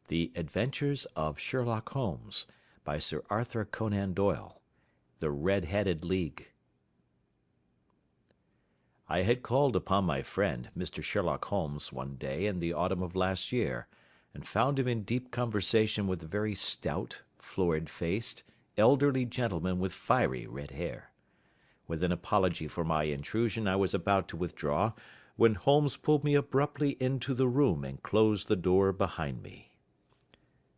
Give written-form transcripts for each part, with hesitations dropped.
The Adventures of Sherlock Holmes, by Sir Arthur Conan Doyle. The Red-Headed League. I had called upon my friend, Mr. Sherlock Holmes, one day in the autumn of last year, and found him in deep conversation with a very stout, florid-faced, elderly gentleman with fiery red hair. With an apology for my intrusion, I was about to withdraw, when Holmes pulled me abruptly into the room and closed the door behind me.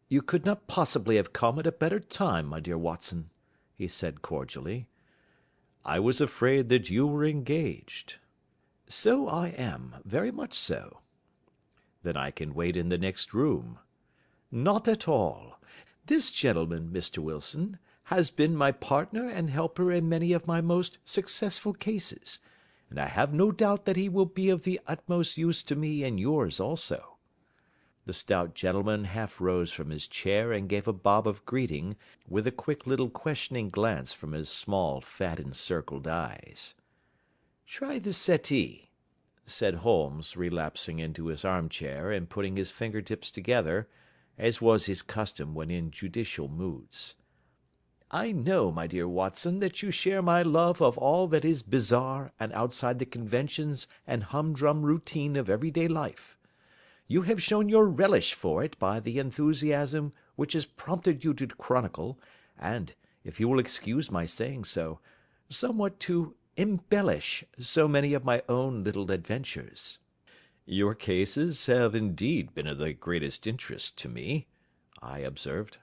"You could not possibly have come at a better time, my dear Watson," he said cordially. "I was afraid that you were engaged." "So I am, very much so." "Then I can wait in the next room." "Not at all. This gentleman, Mr. Wilson, has been my partner and helper in many of my most successful cases, and I have no doubt that he will be of the utmost use to me and yours also." The stout gentleman half rose from his chair and gave a bob of greeting, with a quick little questioning glance from his small, fat encircled eyes. "Try the settee," said Holmes, relapsing into his armchair and putting his fingertips together, as was his custom when in judicial moods. "I know, my dear Watson, that you share my love of all that is bizarre and outside the conventions and humdrum routine of everyday life. You have shown your relish for it by the enthusiasm which has prompted you to chronicle, and, if you will excuse my saying so, somewhat to embellish so many of my own little adventures." "Your cases have indeed been of the greatest interest to me," I observed.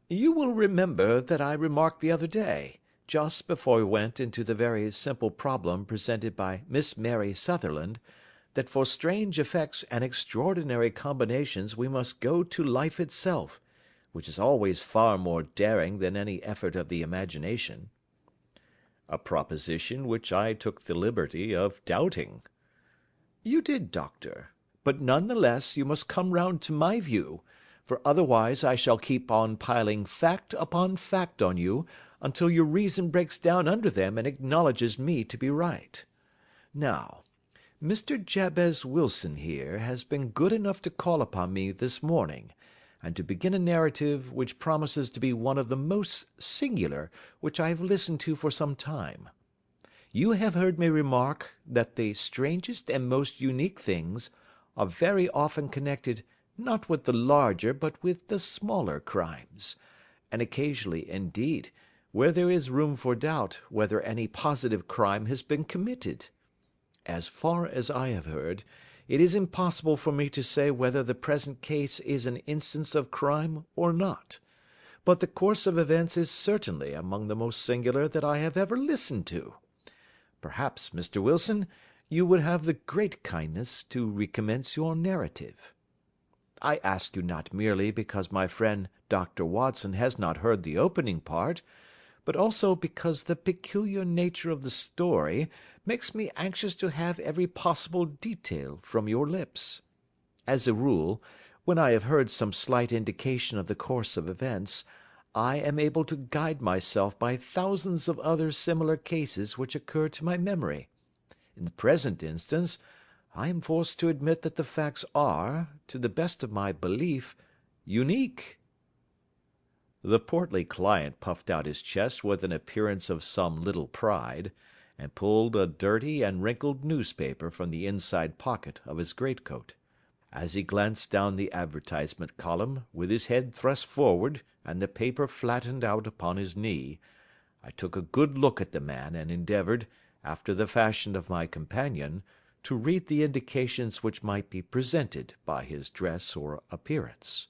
"You will remember that I remarked the other day, just before we went into the very simple problem presented by Miss Mary Sutherland, that for strange effects and extraordinary combinations we must go to life itself, which is always far more daring than any effort of the imagination." "A proposition which I took the liberty of doubting." "You did, doctor, but none the less you must come round to my view, for otherwise I shall keep on piling fact upon fact on you until your reason breaks down under them and acknowledges me to be right. Now, Mr. Jabez Wilson here has been good enough to call upon me this morning, and to begin a narrative which promises to be one of the most singular which I have listened to for some time. You have heard me remark that the strangest and most unique things are very often connected not with the larger but with the smaller crimes, and occasionally, indeed, where there is room for doubt whether any positive crime has been committed. As far as I have heard, it is impossible for me to say whether the present case is an instance of crime or not, but the course of events is certainly among the most singular that I have ever listened to. Perhaps, Mr. Wilson, you would have the great kindness to recommence your narrative. I ask you not merely because my friend Dr. Watson has not heard the opening part, but also because the peculiar nature of the story makes me anxious to have every possible detail from your lips. As a rule, when I have heard some slight indication of the course of events, I am able to guide myself by thousands of other similar cases which occur to my memory. In the present instance, I am forced to admit that the facts are, to the best of my belief, unique." The portly client puffed out his chest with an appearance of some little pride, and pulled a dirty and wrinkled newspaper from the inside pocket of his greatcoat. As he glanced down the advertisement column, with his head thrust forward and the paper flattened out upon his knee, I took a good look at the man and endeavoured, after the fashion of my companion, to read the indications which might be presented by his dress or appearance.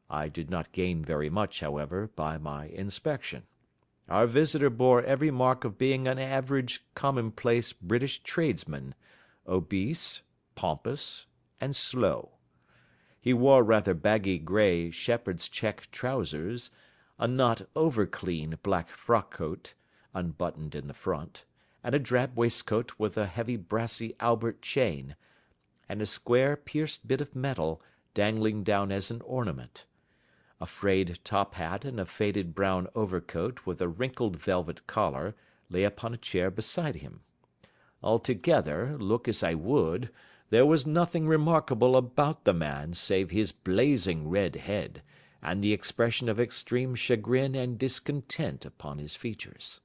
I did not gain very much, however, by my inspection. Our visitor bore every mark of being an average commonplace British tradesman, obese, pompous, and slow. He wore rather baggy grey shepherd's check trousers, a not over-clean black frock-coat, unbuttoned in the front, and a drab waistcoat with a heavy brassy Albert chain, and a square pierced bit of metal dangling down as an ornament. A frayed top hat and a faded brown overcoat with a wrinkled velvet collar lay upon a chair beside him. Altogether, look as I would, there was nothing remarkable about the man save his blazing red head, and the expression of extreme chagrin and discontent upon his features.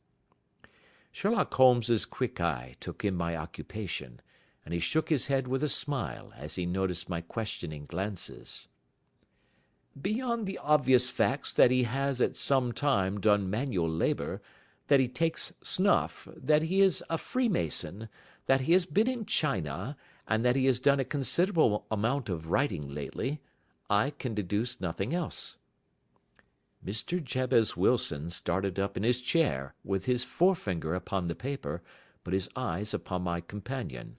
Sherlock Holmes's quick eye took in my occupation, and he shook his head with a smile as he noticed my questioning glances. Beyond the obvious facts that he has at some time done manual labour, that he takes snuff, that he is a Freemason, that he has been in China, and that he has done a considerable amount of writing lately, I can deduce nothing else." Mr. Jabez Wilson started up in his chair, with his forefinger upon the paper, but his eyes upon my companion.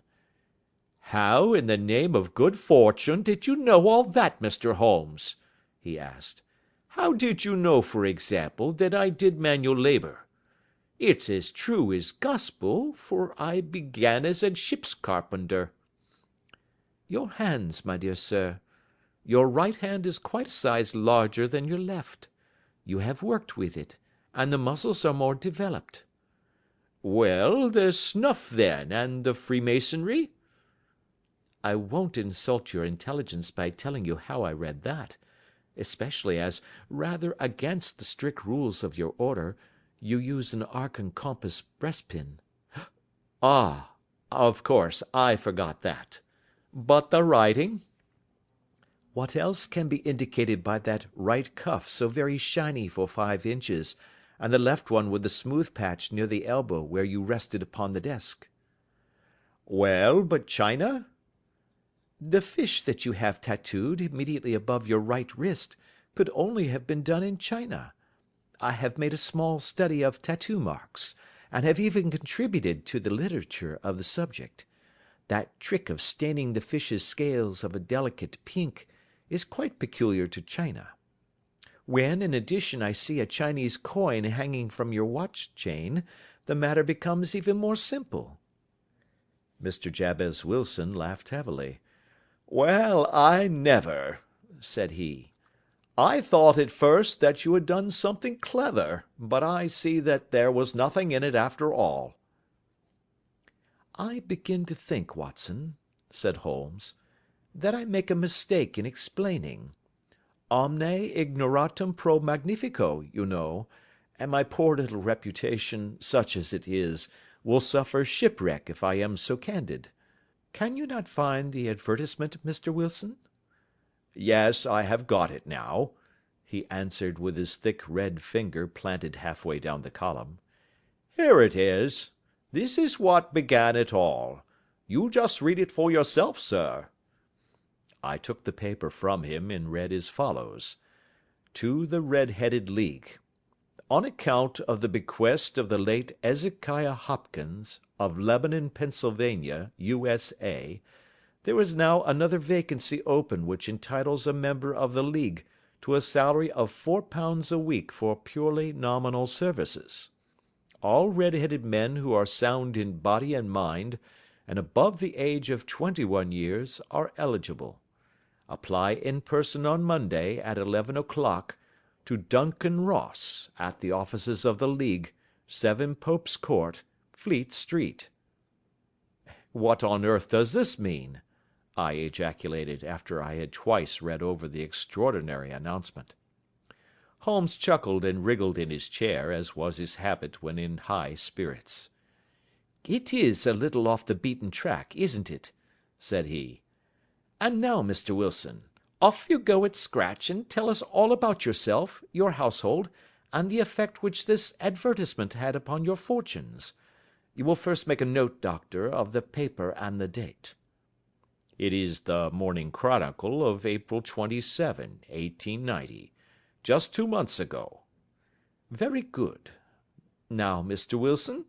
"How, in the name of good fortune, did you know all that, Mr. Holmes?" he asked. "How did you know, for example, that I did manual labour? It's as true as gospel, for I began as a ship's carpenter." "Your hands, my dear sir. Your right hand is quite a size larger than your left. You have worked with it, and the muscles are more developed." "Well, the snuff, then, and the Freemasonry?" "I won't insult your intelligence by telling you how I read that, especially as, rather against the strict rules of your order, you use an arc and compass breastpin." "Ah, of course, I forgot that. But the writing?" "What else can be indicated by that right cuff so very shiny for 5 inches, and the left one with the smooth patch near the elbow where you rested upon the desk?" "Well, but China?" "The fish that you have tattooed immediately above your right wrist could only have been done in China. I have made a small study of tattoo marks, and have even contributed to the literature of the subject. That trick of staining the fish's scales of a delicate pink is quite peculiar to China. When, in addition, I see a Chinese coin hanging from your watch chain, the matter becomes even more simple." Mr. Jabez Wilson laughed heavily. "Well, I never," said he. "I thought at first that you had done something clever, but I see that there was nothing in it after all." "I begin to think, Watson," said Holmes, "that I make a mistake in explaining. Omne ignoratum pro magnifico, you know, and my poor little reputation, such as it is, will suffer shipwreck if I am so candid. Can you not find the advertisement, Mr. Wilson?" "Yes, I have got it now," he answered with his thick red finger planted halfway down the column. "Here it is. This is what began it all. You just read it for yourself, sir." I took the paper from him and read as follows: "To the Red-Headed League. On account of the bequest of the late Ezekiah Hopkins, of Lebanon, Pennsylvania, U.S.A., there is now another vacancy open which entitles a member of the League to a salary of £4 a week for purely nominal services. All red-headed men who are sound in body and mind, and above the age of 21 years, are eligible. Apply in person on Monday at 11 o'clock to Duncan Ross, at the offices of the League, 7 Pope's Court, Fleet Street." "What on earth does this mean?" I ejaculated after I had twice read over the extraordinary announcement. Holmes chuckled and wriggled in his chair, as was his habit when in high spirits. "It is a little off the beaten track, isn't it?" said he. "And now, Mr. Wilson, off you go at scratch and tell us all about yourself, your household, and the effect which this advertisement had upon your fortunes. You will first make a note, Doctor, of the paper and the date." "It is the Morning Chronicle of April 27, 1890, just 2 months ago." "Very good. Now, Mr. Wilson?"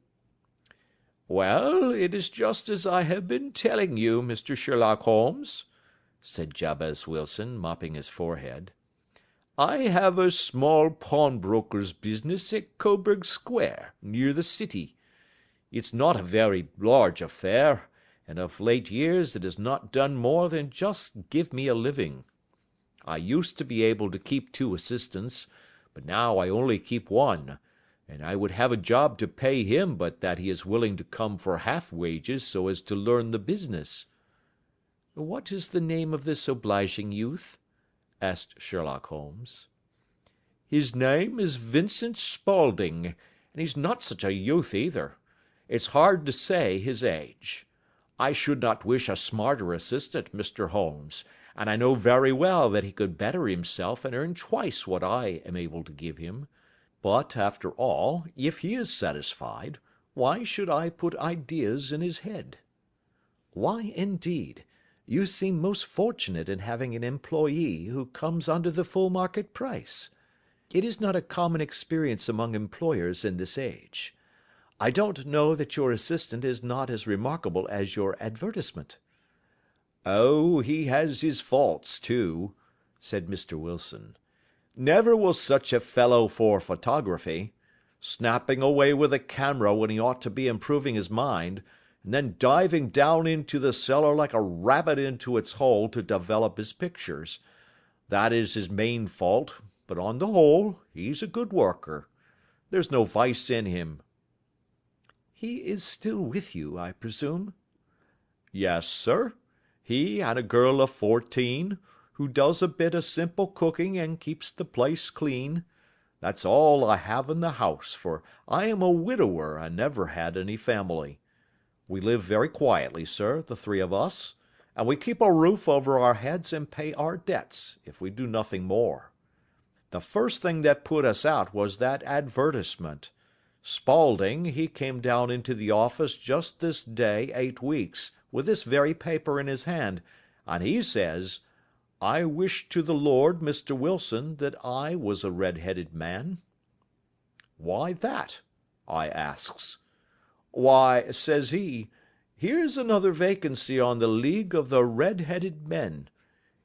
"Well, it is just as I have been telling you, Mr. Sherlock Holmes," said Jabez Wilson, mopping his forehead. "I have a small pawnbroker's business at Coburg Square, near the city. It's not a very large affair, and of late years it has not done more than just give me a living. I used to be able to keep 2 assistants, but now I only keep 1, and I would have a job to pay him but that he is willing to come for half wages so as to learn the business." "What is the name of this obliging youth?" asked Sherlock Holmes. "His name is Vincent Spaulding, and he's not such a youth either. It's hard to say his age. I should not wish a smarter assistant, Mr. Holmes, and I know very well that he could better himself and earn twice what I am able to give him. But, after all, if he is satisfied, why should I put ideas in his head?" "Why, indeed? You seem most fortunate in having an employee who comes under the full market price. It is not a common experience among employers in this age. I don't know that your assistant is not as remarkable as your advertisement." "Oh, he has his faults, too," said Mr. Wilson. "Never was such a fellow for photography. Snapping away with a camera when he ought to be improving his mind, and then diving down into the cellar like a rabbit into its hole to develop his pictures. That is his main fault, but on the whole, he's a good worker. There's no vice in him." "He is still with you, I presume?" "Yes, sir. He and a girl of 14, who does a bit of simple cooking and keeps the place clean. That's all I have in the house, for I am a widower and never had any family. We live very quietly, sir, the three of us, and we keep a roof over our heads and pay our debts, if we do nothing more. The first thing that put us out was that advertisement. Spaulding, he came down into the office just this day 8 weeks, with this very paper in his hand, and he says, 'I wish to the Lord, Mr. Wilson, that I was a red-headed man.' 'Why that?' I asks. 'Why,' says he, 'here's another vacancy on the League of the Red-headed Men.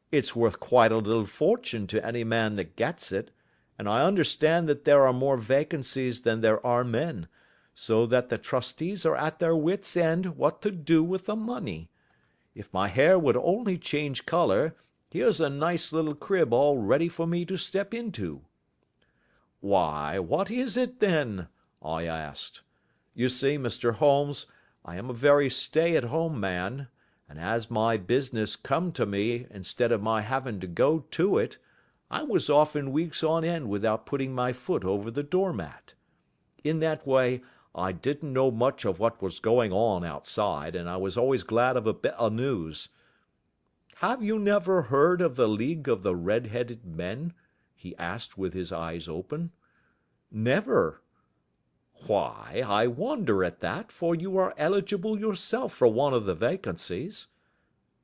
It's worth quite a little fortune to any man that gets it, and I understand that there are more vacancies than there are men, so that the trustees are at their wits' end what to do with the money. If my hair would only change colour, here's a nice little crib all ready for me to step into.' 'Why, what is it, then?' I asked. You see, Mr. Holmes, I am a very stay-at-home man, and as my business come to me instead of my having to go to it, I was often weeks on end without putting my foot over the doormat. In that way, I didn't know much of what was going on outside, and I was always glad of a bit of news. Have you never heard of the League of the Red-headed Men?" he asked with his eyes open. "Never." "Why, I wonder at that, for you are eligible yourself for one of the vacancies."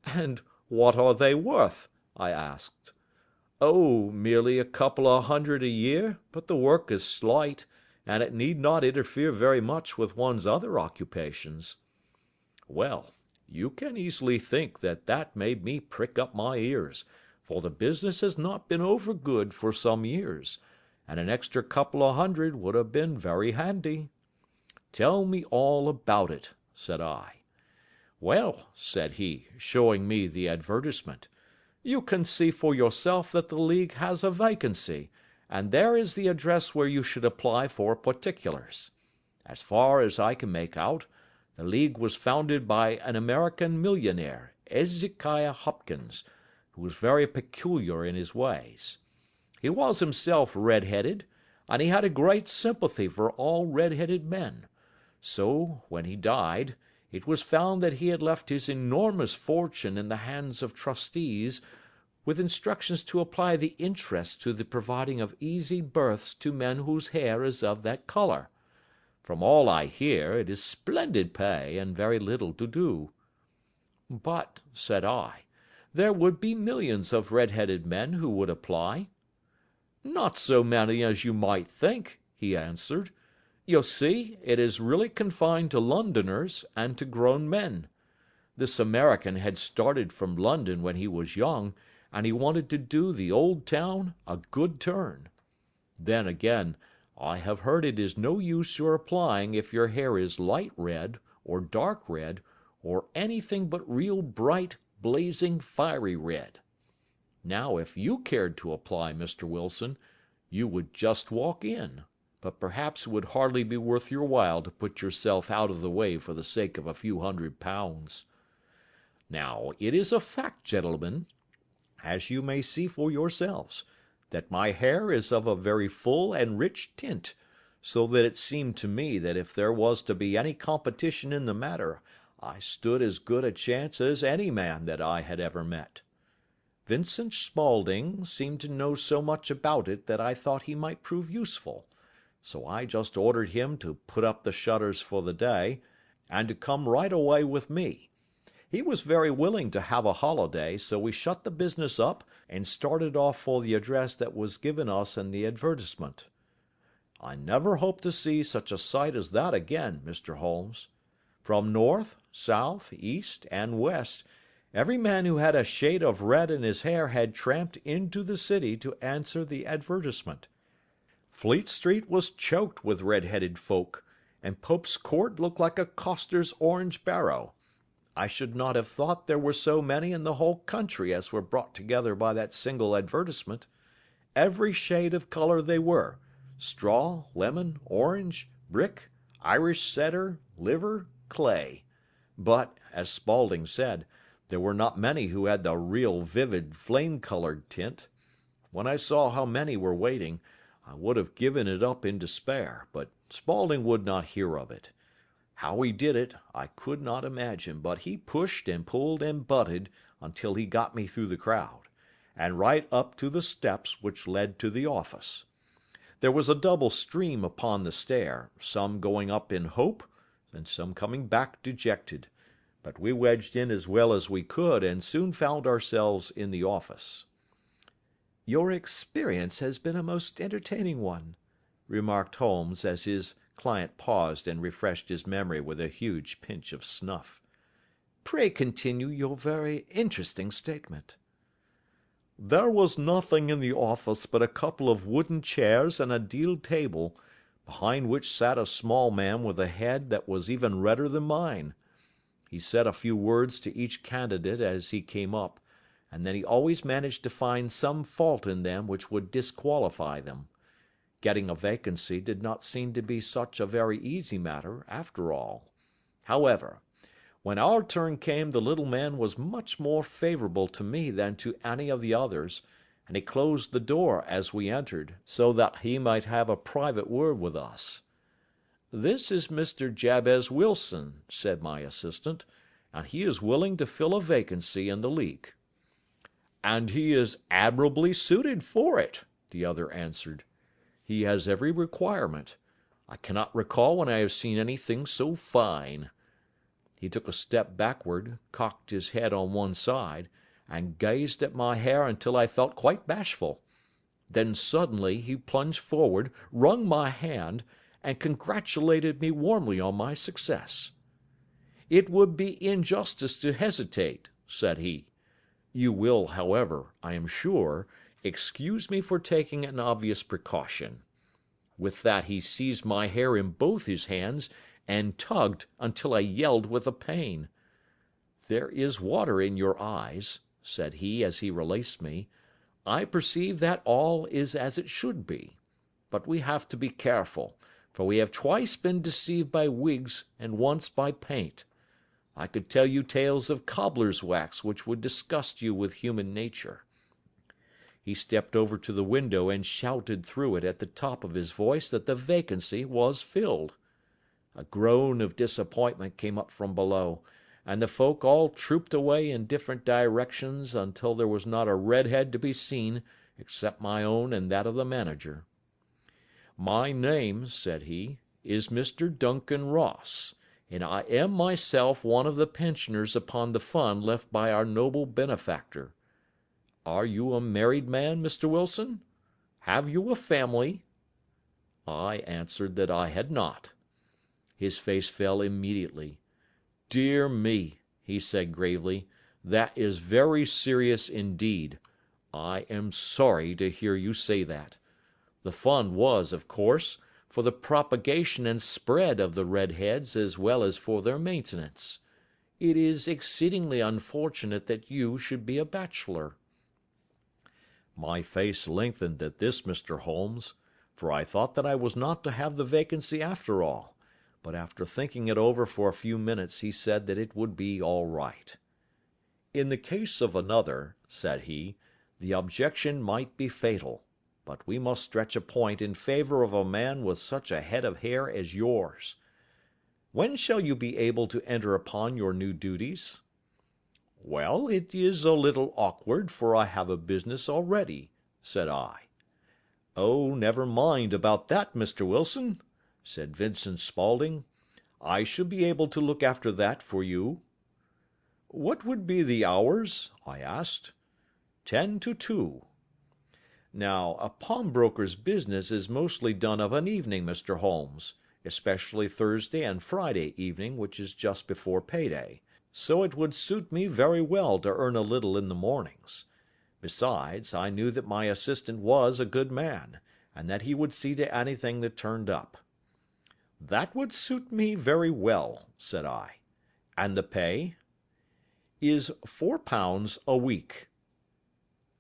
"And what are they worth?" I asked. "Oh, merely a couple of hundred a year, but the work is slight, and it need not interfere very much with one's other occupations." Well, you can easily think that that made me prick up my ears, for the business has not been over good for some years, and an extra couple of hundred would have been very handy. "Tell me all about it," said I. "Well," said he, showing me the advertisement, "you can see for yourself that the League has a vacancy, and there is the address where you should apply for particulars. As far as I can make out, the League was founded by an American millionaire, Ezekiah Hopkins, who was very peculiar in his ways. He was himself red-headed, and he had a great sympathy for all red-headed men. So, when he died, it was found that he had left his enormous fortune in the hands of trustees, with instructions to apply the interest to the providing of easy berths to men whose hair is of that colour. From all I hear, it is splendid pay and very little to do." "But," said I, "there would be millions of red-headed men who would apply." "Not so many as you might think," he answered. "You see, it is really confined to Londoners and to grown men. This American had started from London when he was young, and he wanted to do the old town a good turn. Then, again, I have heard it is no use your applying if your hair is light red, or dark red, or anything but real bright, blazing, fiery red. Now, if you cared to apply, Mr. Wilson, you would just walk in, but perhaps it would hardly be worth your while to put yourself out of the way for the sake of a few £100. Now, it is a fact, gentlemen, as you may see for yourselves, that my hair is of a very full and rich tint, so that it seemed to me that if there was to be any competition in the matter, I stood as good a chance as any man that I had ever met. Vincent Spaulding seemed to know so much about it that I thought he might prove useful, so I just ordered him to put up the shutters for the day, and to come right away with me. He was very willing to have a holiday, so we shut the business up and started off for the address that was given us in the advertisement. I never hope to see such a sight as that again, Mr. Holmes. From north, south, east, and west, every man who had a shade of red in his hair had tramped into the city to answer the advertisement. Fleet Street was choked with red-headed folk, and Pope's Court looked like a coster's orange barrow. I should not have thought there were so many in the whole country as were brought together by that single advertisement. Every shade of color they were, straw, lemon, orange, brick, Irish setter, liver, clay. But, as Spaulding said, there were not many who had the real vivid flame-colored tint. When I saw how many were waiting, I would have given it up in despair, but Spaulding would not hear of it. How he did it, I could not imagine, but he pushed and pulled and butted until he got me through the crowd, and right up to the steps which led to the office. There was a double stream upon the stair, some going up in hope, and some coming back dejected, but we wedged in as well as we could, and soon found ourselves in the office. "Your experience has been a most entertaining one," remarked Holmes, as his client paused and refreshed his memory with a huge pinch of snuff. "Pray continue your very interesting statement." There was nothing in the office but a couple of wooden chairs and a deal table, behind which sat a small man with a head that was even redder than mine. He said a few words to each candidate as he came up, and then he always managed to find some fault in them which would disqualify them. Getting a vacancy did not seem to be such a very easy matter, after all. However, when our turn came, the little man was much more favorable to me than to any of the others, and he closed the door as we entered, so that he might have a private word with us. "This is Mr. Jabez Wilson," said my assistant, "and he is willing to fill a vacancy in the league." "And he is admirably suited for it," the other answered. "He has every requirement. I cannot recall when I have seen anything so fine." He took a step backward, cocked his head on one side, and gazed at my hair until I felt quite bashful. Then suddenly he plunged forward, wrung my hand, and congratulated me warmly on my success. "It would be injustice to hesitate," said he. "You will, however, I am sure, excuse me for taking an obvious precaution." With that he seized my hair in both his hands and tugged until I yelled with the pain. "There is water in your eyes," said he as he released me. "I perceive that all is as it should be. But we have to be careful, for we have twice been deceived by wigs and once by paint. I could tell you tales of cobbler's wax which would disgust you with human nature." He stepped over to the window and shouted through it at the top of his voice that the vacancy was filled. A groan of disappointment came up from below, and the folk all trooped away in different directions until there was not a red head to be seen except my own and that of the manager. "My name," said he, "is Mr. Duncan Ross, and I am myself one of the pensioners upon the fund left by our noble benefactor. Are you a married man, Mr. Wilson? Have you a family?" I answered that I had not. His face fell immediately. "Dear me," he said gravely, "that is very serious indeed. I am sorry to hear you say that. The fund was, of course, for the propagation and spread of the red heads as well as for their maintenance. It is exceedingly unfortunate that you should be a bachelor." My face lengthened at this, Mr. Holmes, for I thought that I was not to have the vacancy after all, but after thinking it over for a few minutes he said that it would be all right. In the case of another, said he, the objection might be fatal, but we must stretch a point in favor of a man with such a head of hair as yours. When shall you be able to enter upon your new duties? Well, it is a little awkward, for I have a business already, said I. Oh, never mind about that, Mr. Wilson, said Vincent Spaulding. I shall be able to look after that for you. What would be the hours? I asked. 10 to 2. Now, a pawnbroker's business is mostly done of an evening, Mr. Holmes, especially Thursday and Friday evening, which is just before payday, so it would suit me very well to earn a little in the mornings. Besides, I knew that my assistant was a good man, and that he would see to anything that turned up. That would suit me very well, said I. And the pay? Is £4 a week.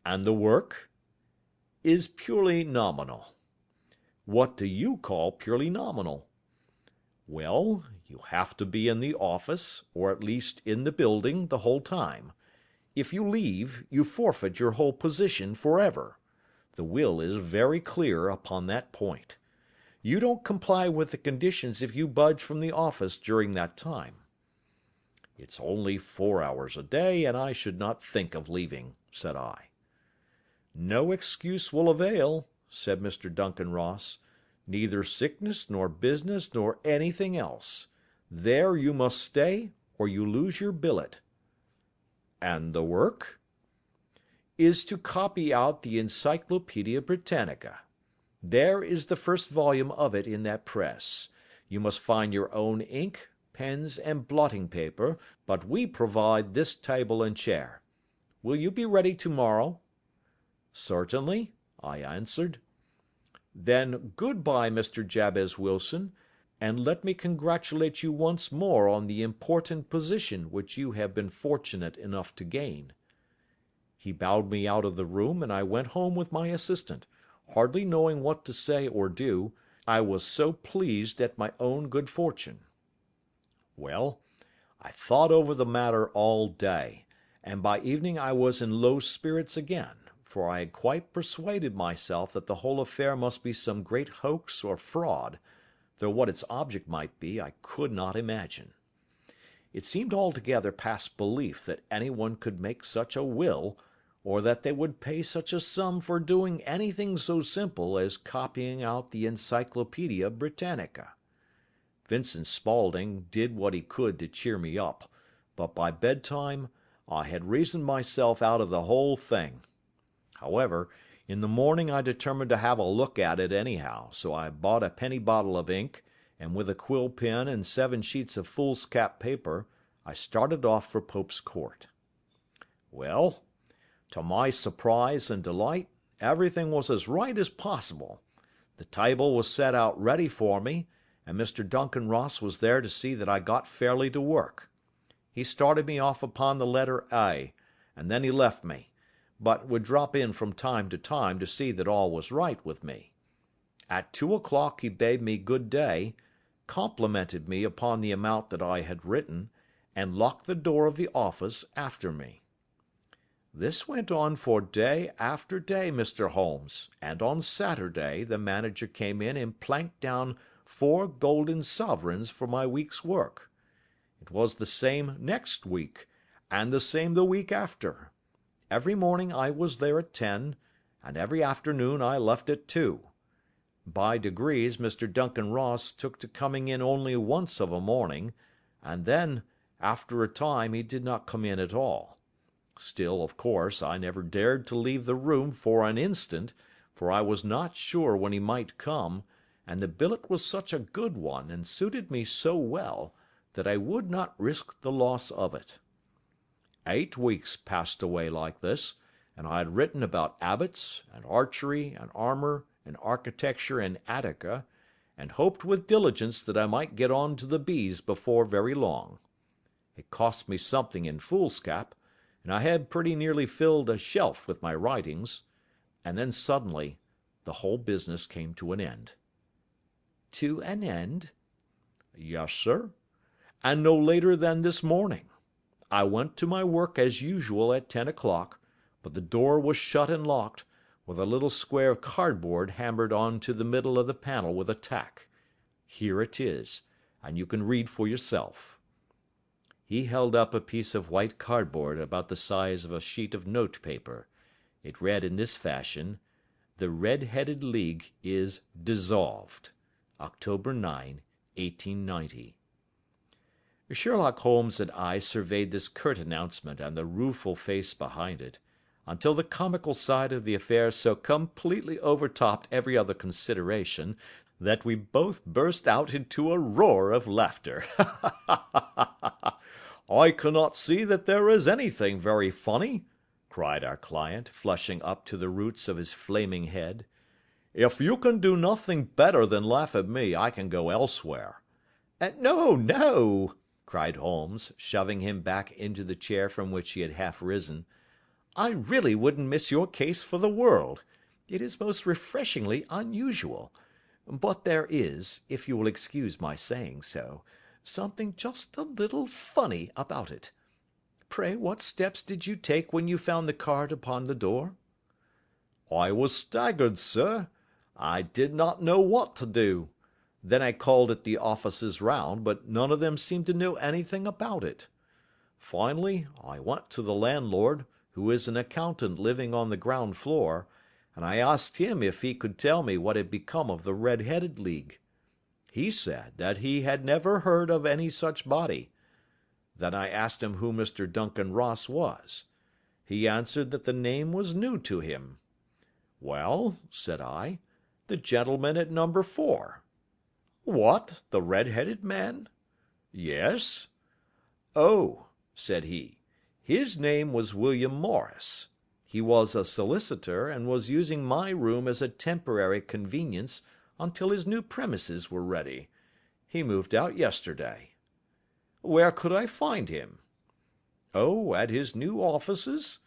And the work? Is purely nominal. What do you call purely nominal? Well, you have to be in the office, or at least in the building, the whole time. If you leave, you forfeit your whole position forever. The will is very clear upon that point. You don't comply with the conditions if you budge from the office during that time. It's only 4 hours a day, and I should not think of leaving, said I. No excuse will avail, said Mr. Duncan Ross. Neither sickness, nor business, nor anything else. There you must stay, or you lose your billet. And the work? Is to copy out the Encyclopaedia Britannica. There is the first volume of it in that press. You must find your own ink, pens, and blotting paper, but we provide this table and chair. Will you be ready tomorrow? Certainly, I answered. Then good-bye, Mr. Jabez Wilson, and let me congratulate you once more on the important position which you have been fortunate enough to gain. He bowed me out of the room, and I went home with my assistant, hardly knowing what to say or do, I was so pleased at my own good fortune. Well, I thought over the matter all day, and by evening I was in low spirits again, for I had quite persuaded myself that the whole affair must be some great hoax or fraud, though what its object might be I could not imagine. It seemed altogether past belief that anyone could make such a will, or that they would pay such a sum for doing anything so simple as copying out the Encyclopaedia Britannica. Vincent Spaulding did what he could to cheer me up, but by bedtime I had reasoned myself out of the whole thing. However, in the morning I determined to have a look at it anyhow, so I bought a penny bottle of ink, and with a quill pen and 7 sheets of foolscap paper, I started off for Pope's Court. Well, to my surprise and delight, everything was as right as possible. The table was set out ready for me, and Mr. Duncan Ross was there to see that I got fairly to work. He started me off upon the letter A, and then he left me, but would drop in from time to see that all was right with me. At 2 o'clock he bade me good day, complimented me upon the amount that I had written, and locked the door of the office after me. This went on for day after day, Mr. Holmes, and on Saturday the manager came in and planked down 4 golden sovereigns for my week's work. It was the same next week, and the same the week after. Every morning I was there at 10, and every afternoon I left at 2. By degrees Mr. Duncan Ross took to coming in only once of a morning, and then, after a time, he did not come in at all. Still, of course, I never dared to leave the room for an instant, for I was not sure when he might come, and the billet was such a good one, and suited me so well, that I would not risk the loss of it. 8 weeks passed away like this, and I had written about abbots, and archery, and armor, and architecture in Attica, and hoped with diligence that I might get on to the bees before very long. It cost me something in foolscap, and I had pretty nearly filled a shelf with my writings, and then suddenly the whole business came to an end. To an end? Yes, sir, and no later than this morning. I went to my work as usual at 10 o'clock, but the door was shut and locked, with a little square of cardboard hammered on to the middle of the panel with a tack. Here it is, and you can read for yourself." He held up a piece of white cardboard about the size of a sheet of note paper. It read in this fashion: "The Red-Headed League is dissolved. October 9, 1890. Sherlock Holmes and I surveyed this curt announcement and the rueful face behind it, until the comical side of the affair so completely overtopped every other consideration that we both burst out into a roar of laughter. "I cannot see that there is anything very funny," cried our client, flushing up to the roots of his flaming head. "If you can do nothing better than laugh at me, I can go elsewhere." "No, no," cried Holmes, shoving him back into the chair from which he had half risen. "I really wouldn't miss your case for the world. It is most refreshingly unusual. But there is, if you will excuse my saying so, something just a little funny about it. Pray, what steps did you take when you found the card upon the door?" "I was staggered, sir. I did not know what to do. Then I called at the offices round, but none of them seemed to know anything about it. Finally, I went to the landlord, who is an accountant living on the ground floor, and I asked him if he could tell me what had become of the Red-Headed League. He said that he had never heard of any such body. Then I asked him who Mr. Duncan Ross was. He answered that the name was new to him. 'Well,' said I, 'the gentleman at number 4. "'What, the red-headed man?' "'Yes.' "'Oh,' said he, 'his name was William Morris. He was a solicitor, and was using my room as a temporary convenience until his new premises were ready. He moved out yesterday.' "'Where could I find him?' "'Oh, at his new offices?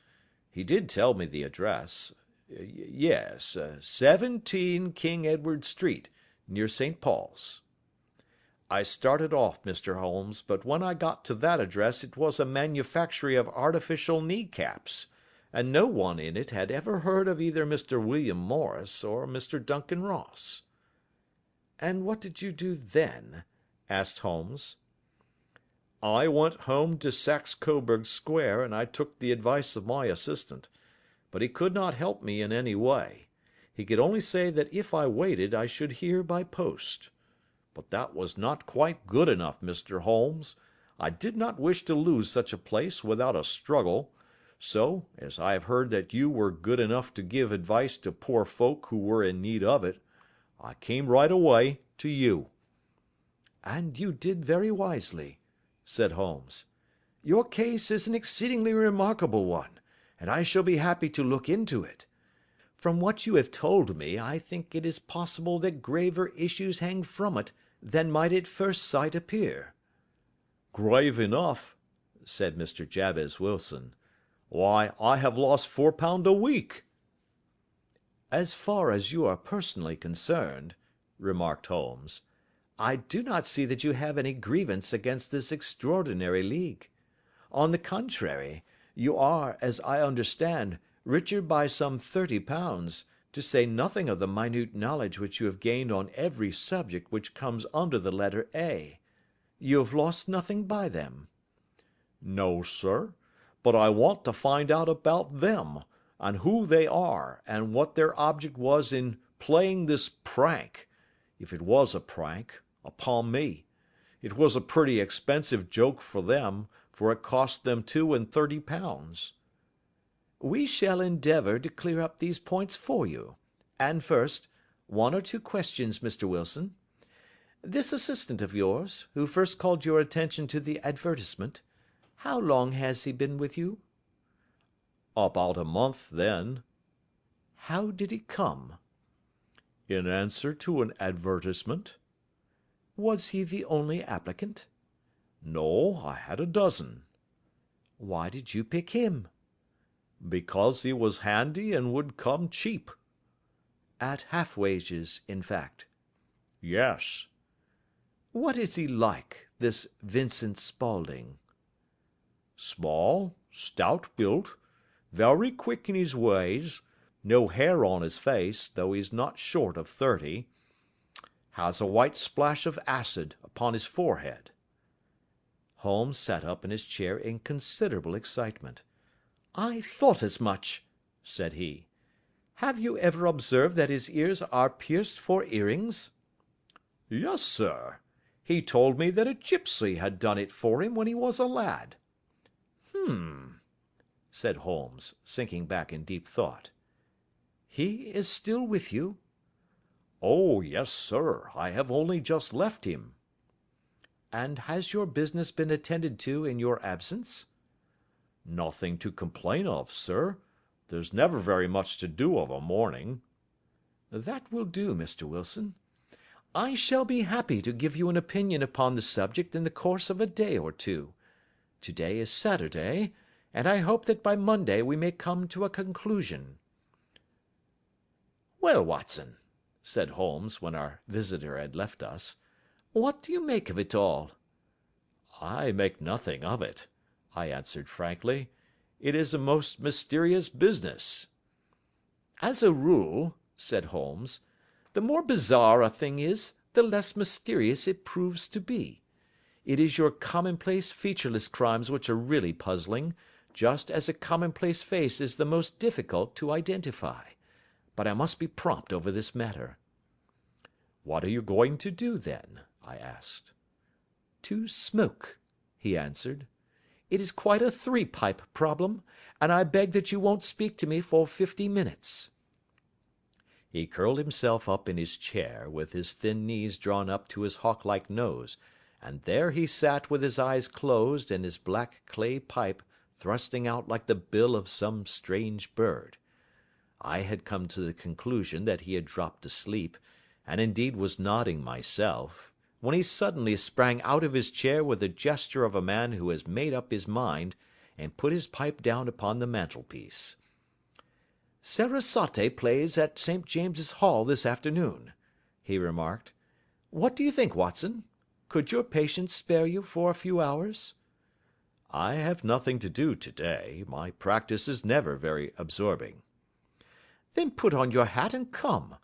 He did tell me the address. Yes, 17 King Edward Street, near St. Paul's.' I started off, Mr. Holmes, but when I got to that address it was a manufactory of artificial knee-caps, and no one in it had ever heard of either Mr. William Morris or Mr. Duncan Ross." "And what did you do then?" asked Holmes. "I went home to Saxe Coburg Square, and I took the advice of my assistant. But he could not help me in any way. He could only say that if I waited I should hear by post. But that was not quite good enough, Mr. Holmes. I did not wish to lose such a place without a struggle. So, as I have heard that you were good enough to give advice to poor folk who were in need of it, I came right away to you." "And you did very wisely," said Holmes. "Your case is an exceedingly remarkable one, and I shall be happy to look into it. From what you have told me, I think it is possible that graver issues hang from it than might at first sight appear." "Grave enough," said Mr. Jabez Wilson. "Why, I have lost £4 a week." "As far as you are personally concerned," remarked Holmes, "I do not see that you have any grievance against this extraordinary league. On the contrary, you are, as I understand, richer by some £30, to say nothing of the minute knowledge which you have gained on every subject which comes under the letter A. You have lost nothing by them." "No, sir, but I want to find out about them, and who they are, and what their object was in playing this prank, if it was a prank, upon me. It was a pretty expensive joke for them, for it cost them £32. "We shall endeavour to clear up these points for you. And first, one or two questions, Mr. Wilson. This assistant of yours, who first called your attention to the advertisement, how long has he been with you?" "About a month then." "How did he come?" "In answer to an advertisement." "Was he the only applicant?" "No, I had a dozen." "Why did you pick him?" "Because he was handy and would come cheap." "At half wages, in fact?" "Yes." "What is he like, this Vincent Spaulding?" Small, stout built, very quick in his ways, no hair on his face, though he's not short of 30. Has a white splash of acid upon his forehead." Holmes sat up in his chair in considerable excitement. "I thought as much," said he. "Have you ever observed that his ears are pierced for earrings?" "Yes, sir. He told me that a gipsy had done it for him when he was a lad." "Hmm," said Holmes, sinking back in deep thought. "He is still with you?" "Oh, yes, sir. I have only just left him." "And has your business been attended to in your absence?" "Nothing to complain of, sir. There's never very much to do of a morning." "That will do, Mr. Wilson. I shall be happy to give you an opinion upon the subject in the course of a day or two. Today is Saturday, and I hope that by Monday we may come to a conclusion." "Well, Watson," said Holmes, when our visitor had left us, "what do you make of it all?" "I make nothing of it," I answered frankly. "It is a most mysterious business." "As a rule," said Holmes, "the more bizarre a thing is, the less mysterious it proves to be. It is your commonplace, featureless crimes which are really puzzling, just as a commonplace face is the most difficult to identify. But I must be prompt over this matter." "What are you going to do, then?" I asked. "To smoke," he answered. "It is quite a three-pipe problem, and I beg that you won't speak to me for 50 minutes." He curled himself up in his chair, with his thin knees drawn up to his hawk-like nose, and there he sat with his eyes closed and his black clay pipe thrusting out like the bill of some strange bird. I had come to the conclusion that he had dropped asleep, and indeed was nodding myself, when he suddenly sprang out of his chair with the gesture of a man who has made up his mind, and put his pipe down upon the mantelpiece. "Sarasate plays at St. James's Hall this afternoon," he remarked. "What do you think, Watson? Could your patient spare you for a few hours?" "I have nothing to do today. My practice is never very absorbing." "Then put on your hat and come.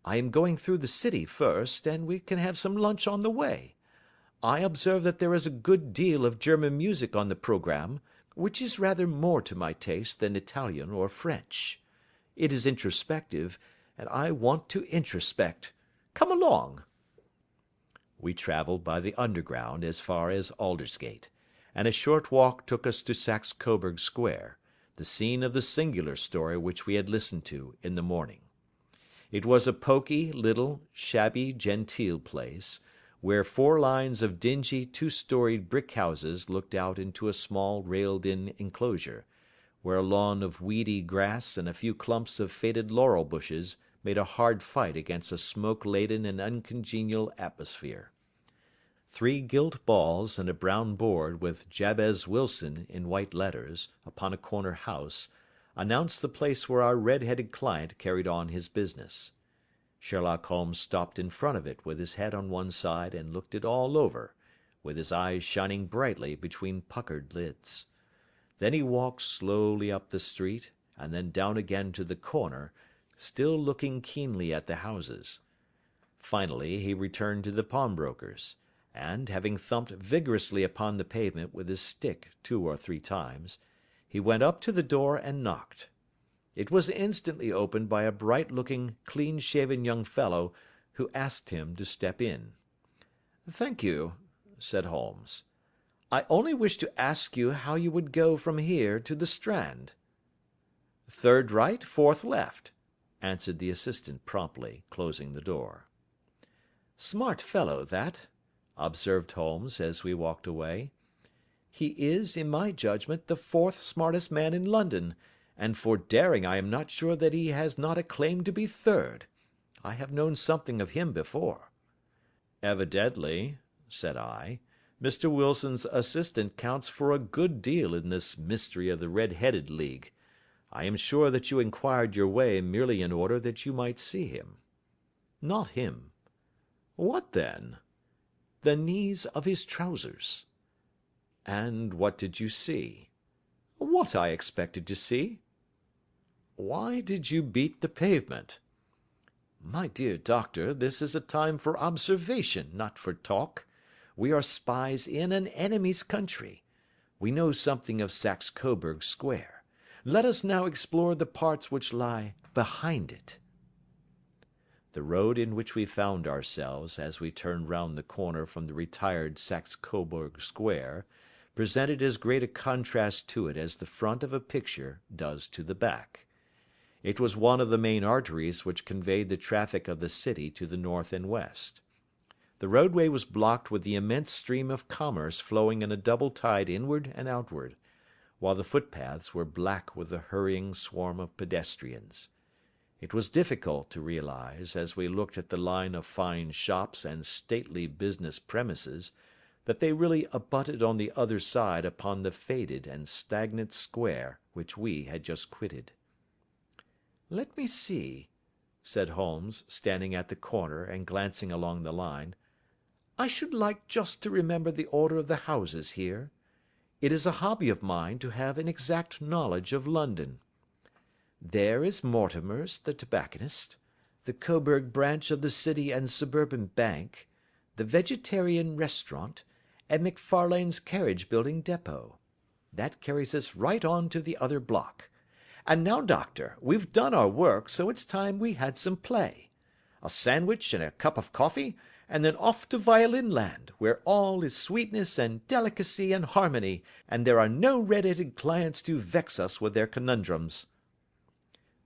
I am going through the city first, and we can have some lunch on the way. I observe that there is a good deal of German music on the programme, which is rather more to my taste than Italian or French. It is introspective, and I want to introspect. Come along." We travelled by the Underground as far as Aldersgate, and a short walk took us to Saxe Coburg Square, the scene of the singular story which we had listened to in the morning. It was a poky, little, shabby genteel place, where 4 lines of dingy 2-storied brick houses looked out into a small railed-in enclosure, where a lawn of weedy grass and a few clumps of faded laurel bushes made a hard fight against a smoke-laden and uncongenial atmosphere. 3 gilt balls and a brown board with Jabez Wilson in white letters upon a corner house announced the place where our red-headed client carried on his business. Sherlock Holmes stopped in front of it with his head on one side and looked it all over, with his eyes shining brightly between puckered lids. Then he walked slowly up the street and then down again to the corner, still looking keenly at the houses. Finally he returned to the pawnbroker's, and, having thumped vigorously upon the pavement with his stick 2 or 3 times, he went up to the door and knocked. It was instantly opened by a bright-looking, clean-shaven young fellow, who asked him to step in. "Thank you," said Holmes. "I only wished to ask you how you would go from here to the Strand." "Third right, fourth left," answered the assistant promptly, closing the door. "Smart fellow, that," observed Holmes as we walked away. "He is, in my judgment, the 4th smartest man in London, and for daring I am not sure that he has not a claim to be 3rd. I have known something of him before." "Evidently," said I, "Mr. Wilson's assistant counts for a good deal in this mystery of the Red-Headed League. I am sure that you inquired your way merely in order that you might see him." "Not him." "What then?" "The knees of his trousers." And what did you see? What I expected to see. Why did you beat the pavement? My dear doctor, this is a time for observation, not for talk. We are spies in an enemy's country. We know something of Saxe Coburg Square. Let us now explore the parts which lie behind it. The road in which we found ourselves as we turned round the corner from the retired Saxe Coburg Square presented as great a contrast to it as the front of a picture does to the back. It was one of the main arteries which conveyed the traffic of the city to the north and west. The roadway was blocked with the immense stream of commerce flowing in a double tide inward and outward, while the footpaths were black with the hurrying swarm of pedestrians. It was difficult to realize, as we looked at the line of fine shops and stately business premises, that they really abutted on the other side upon the faded and stagnant square which we had just quitted. "Let me see," said Holmes, standing at the corner and glancing along the line. "I should like just to remember the order of the houses here. It is a hobby of mine to have an exact knowledge of London. There is Mortimer's, the tobacconist, the Coburg branch of the City and Suburban Bank, the Vegetarian Restaurant, and McFarlane's Carriage Building Depot. That carries us right on to the other block. And now, doctor, we've done our work, so it's time we had some play. A sandwich and a cup of coffee, and then off to Violin Land, where all is sweetness and delicacy and harmony, and there are no red-headed clients to vex us with their conundrums."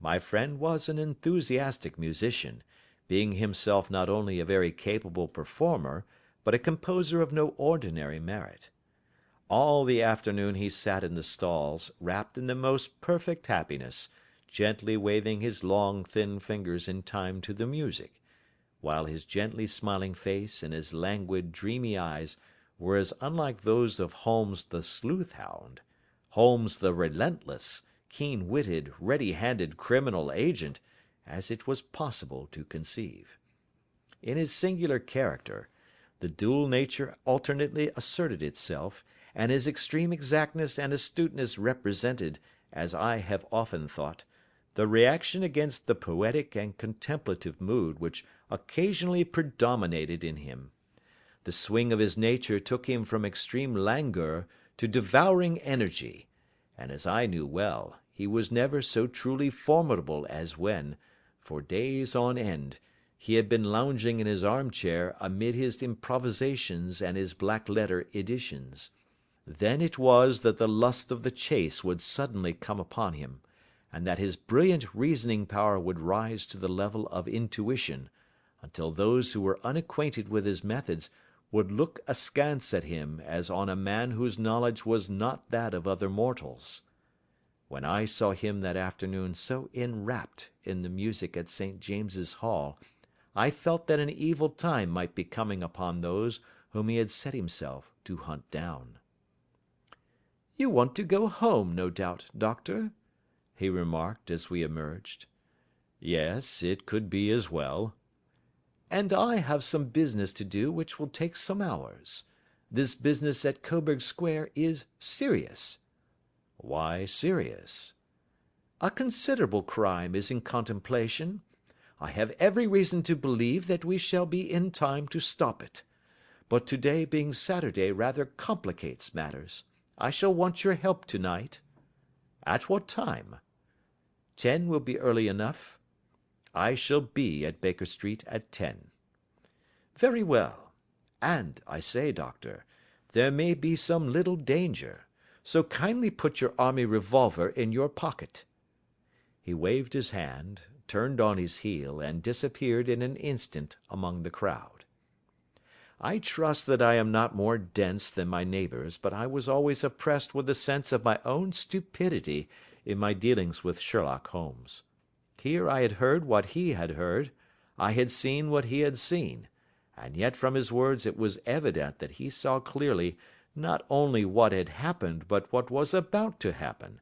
My friend was an enthusiastic musician, being himself not only a very capable performer, but a composer of no ordinary merit. All the afternoon he sat in the stalls, wrapped in the most perfect happiness, gently waving his long, thin fingers in time to the music, while his gently smiling face and his languid, dreamy eyes were as unlike those of Holmes the sleuth-hound, Holmes the relentless, keen-witted, ready-handed criminal agent, as it was possible to conceive. In his singular character, the dual nature alternately asserted itself, and his extreme exactness and astuteness represented, as I have often thought, the reaction against the poetic and contemplative mood which occasionally predominated in him. The swing of his nature took him from extreme languor to devouring energy, and as I knew well, he was never so truly formidable as when, for days on end, he had been lounging in his armchair amid his improvisations and his black-letter editions. Then it was that the lust of the chase would suddenly come upon him, and that his brilliant reasoning power would rise to the level of intuition, until those who were unacquainted with his methods would look askance at him as on a man whose knowledge was not that of other mortals. When I saw him that afternoon so enwrapped in the music at St. James's Hall, I felt that an evil time might be coming upon those whom he had set himself to hunt down. "You want to go home, no doubt, doctor?" he remarked as we emerged. "Yes, it could be as well." "And I have some business to do which will take some hours. This business at Coburg Square is serious." "Why serious?" "A considerable crime is in contemplation. I have every reason to believe that we shall be in time to stop it. But today being Saturday rather complicates matters. I shall want your help tonight." "At what time?" 10 will be early enough." "I shall be at Baker Street at 10." "Very well. And, I say, doctor, there may be some little danger, so kindly put your army revolver in your pocket." He waved his hand, turned on his heel, and disappeared in an instant among the crowd. I trust that I am not more dense than my neighbours, but I was always oppressed with a sense of my own stupidity in my dealings with Sherlock Holmes. Here I had heard what he had heard, I had seen what he had seen, and yet from his words it was evident that he saw clearly not only what had happened but what was about to happen,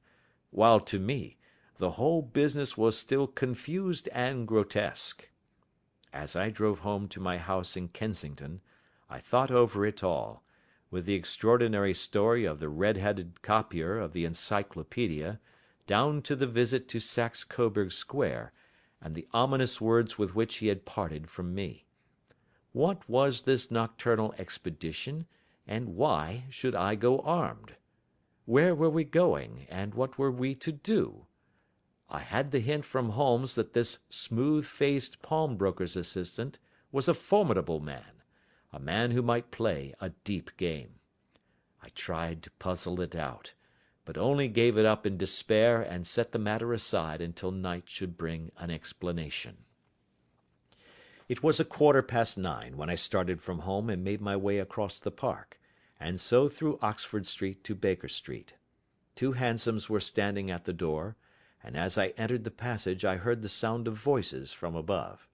while to me the whole business was still confused and grotesque. As I drove home to my house in Kensington, I thought over it all, with the extraordinary story of the red-headed copier of the Encyclopedia, down to the visit to Saxe Coburg Square, and the ominous words with which he had parted from me. What was this nocturnal expedition, and why should I go armed? Where were we going, and what were we to do? I had the hint from Holmes that this smooth-faced pawnbroker's assistant was a formidable man, a man who might play a deep game. I tried to puzzle it out, but only gave it up in despair and set the matter aside until night should bring an explanation. It was 9:15 when I started from home and made my way across the park, and so through Oxford Street to Baker Street. 2 hansoms were standing at the door, and as I entered the passage I heard the sound of voices from above.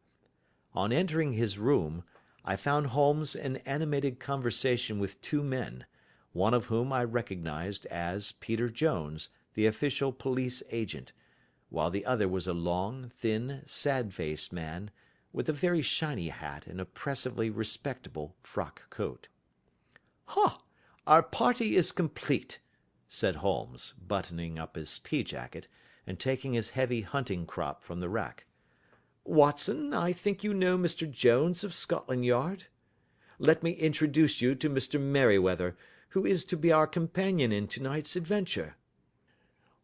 On entering his room, I found Holmes in animated conversation with 2 men, one of whom I recognized as Peter Jones, the official police agent, while the other was a long, thin, sad-faced man, with a very shiny hat and oppressively respectable frock coat. "Ha! Our party is complete," said Holmes, buttoning up his pea-jacket, and taking his heavy hunting crop from the rack. "Watson, I think you know Mr. Jones of Scotland Yard? Let me introduce you to Mr. Merryweather, who is to be our companion in tonight's adventure."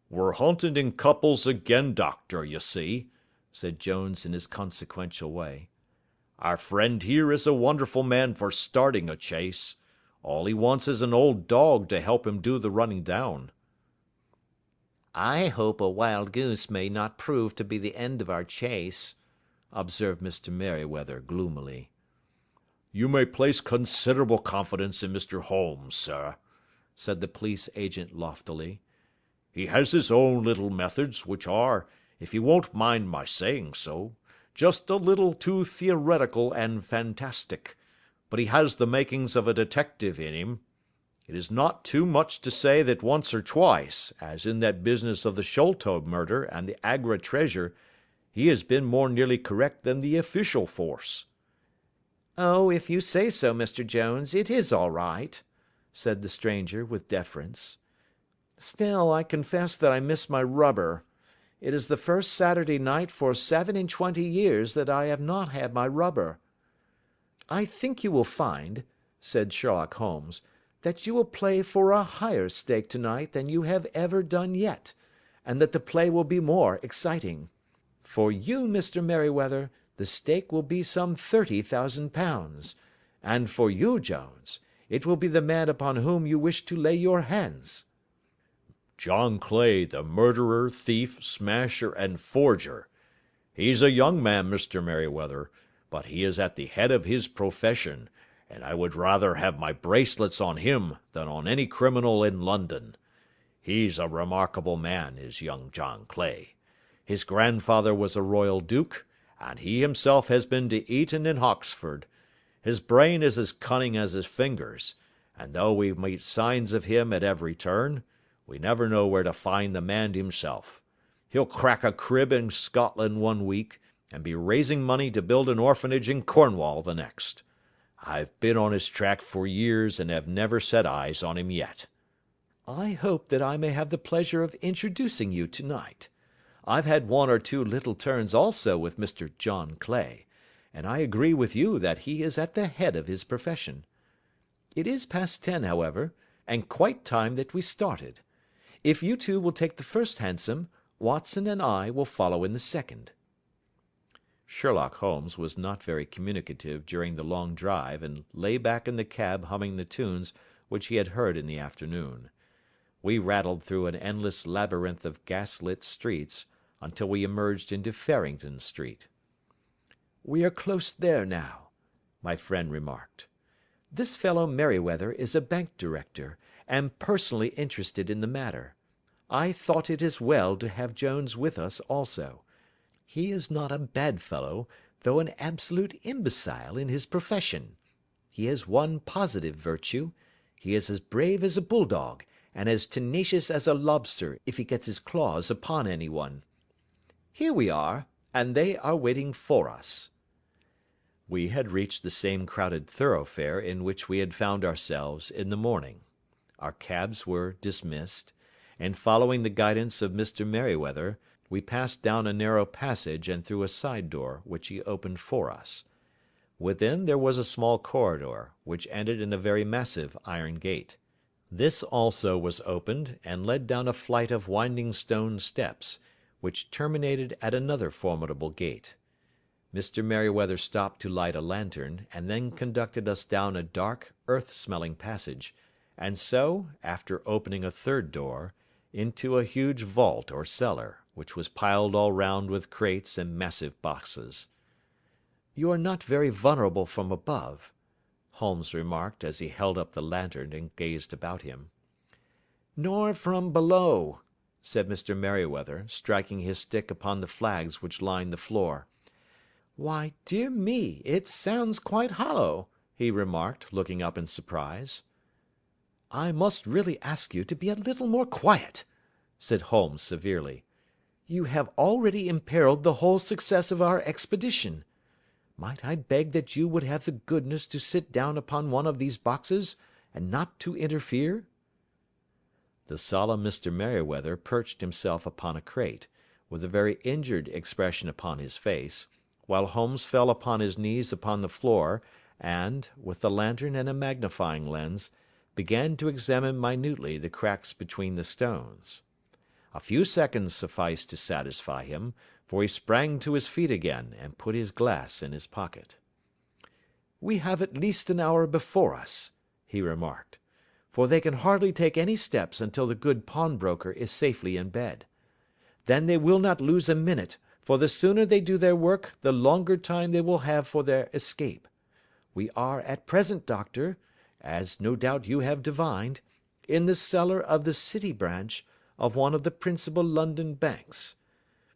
"We're hunting in couples again, Doctor, you see," said Jones in his consequential way. "Our friend here is a wonderful man for starting a chase. All he wants is an old dog to help him do the running down." "I hope a wild goose may not prove to be the end of our chase," observed Mr. Merryweather gloomily. "You may place considerable confidence in Mr. Holmes, sir," said the police agent loftily. "He has his own little methods, which are, if you won't mind my saying so, just a little too theoretical and fantastic, but he has the makings of a detective in him. It is not too much to say that once or twice, as in that business of the Sholto murder and the Agra treasure, he has been more nearly correct than the official force." "Oh, if you say so, Mr. Jones, it is all right," said the stranger, with deference. "Still, I confess that I miss my rubber. It is the first Saturday night for 27 years that I have not had my rubber." "I think you will find," said Sherlock Holmes, "that you will play for a higher stake tonight than you have ever done yet, and that the play will be more exciting. For you, Mr. Merryweather, the stake will be some £30,000, and for you, Jones, it will be the man upon whom you wish to lay your hands." "John Clay, the murderer, thief, smasher, and forger. He's a young man, Mr. Merryweather, but he is at the head of his profession, and I would rather have my bracelets on him than on any criminal in London. He's a remarkable man, is young John Clay. His grandfather was a royal duke, and he himself has been to Eton and Oxford. His brain is as cunning as his fingers, and though we meet signs of him at every turn, we never know where to find the man himself. He'll crack a crib in Scotland one week, and be raising money to build an orphanage in Cornwall the next. I've been on his track for years and have never set eyes on him yet." "I hope that I may have the pleasure of introducing you tonight. I've had 1 or 2 little turns also with Mr. John Clay, and I agree with you that he is at the head of his profession. It is past 10, however, and quite time that we started. If you two will take the first hansom, Watson and I will follow in the second." Sherlock Holmes was not very communicative during the long drive, and lay back in the cab humming the tunes which he had heard in the afternoon. We rattled through an endless labyrinth of gas-lit streets until we emerged into Farrington Street. "We are close there now," my friend remarked. "This fellow Merryweather is a bank director, and personally interested in the matter. I thought it as well to have Jones with us also. He is not a bad fellow, though an absolute imbecile in his profession. He has one positive virtue: he is as brave as a bulldog, and as tenacious as a lobster if he gets his claws upon anyone. Here we are, and they are waiting for us." We had reached the same crowded thoroughfare in which we had found ourselves in the morning. Our cabs were dismissed, and following the guidance of Mr. Merryweather, we passed down a narrow passage and through a side door, which he opened for us. Within there was a small corridor, which ended in a very massive iron gate. This also was opened, and led down a flight of winding stone steps, which terminated at another formidable gate. Mr. Merryweather stopped to light a lantern, and then conducted us down a dark, earth-smelling passage, and so, after opening a third door, into a huge vault or cellar, which was piled all round with crates and massive boxes. "You are not very vulnerable from above," Holmes remarked as he held up the lantern and gazed about him. "Nor from below," said Mr. Merryweather, striking his stick upon the flags which lined the floor. "Why, dear me, it sounds quite hollow," he remarked, looking up in surprise. "I must really ask you to be a little more quiet," said Holmes severely. "You have already imperilled the whole success of our expedition. Might I beg that you would have the goodness to sit down upon one of these boxes, and not to interfere?" The solemn Mr. Merryweather perched himself upon a crate, with a very injured expression upon his face, while Holmes fell upon his knees upon the floor, and, with the lantern and a magnifying lens, began to examine minutely the cracks between the stones. A few seconds sufficed to satisfy him, for he sprang to his feet again, and put his glass in his pocket. "We have at least an hour before us," he remarked, "for they can hardly take any steps until the good pawnbroker is safely in bed. Then they will not lose a minute, for the sooner they do their work the longer time they will have for their escape. We are at present, Doctor, as no doubt you have divined, in the cellar of the City branch of one of the principal London banks.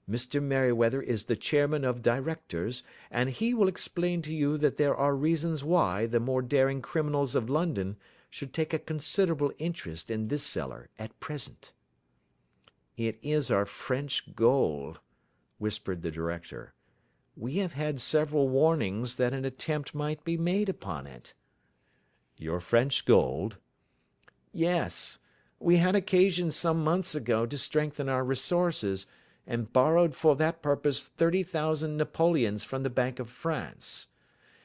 Mr. Merryweather is the chairman of directors, and he will explain to you that there are reasons why the more daring criminals of London should take a considerable interest in this cellar at present." "It is our French gold," whispered the director. "We have had several warnings that an attempt might be made upon it." "Your French gold?" "Yes. We had occasion some months ago to strengthen our resources, and borrowed for that purpose 30,000 napoleons from the Bank of France.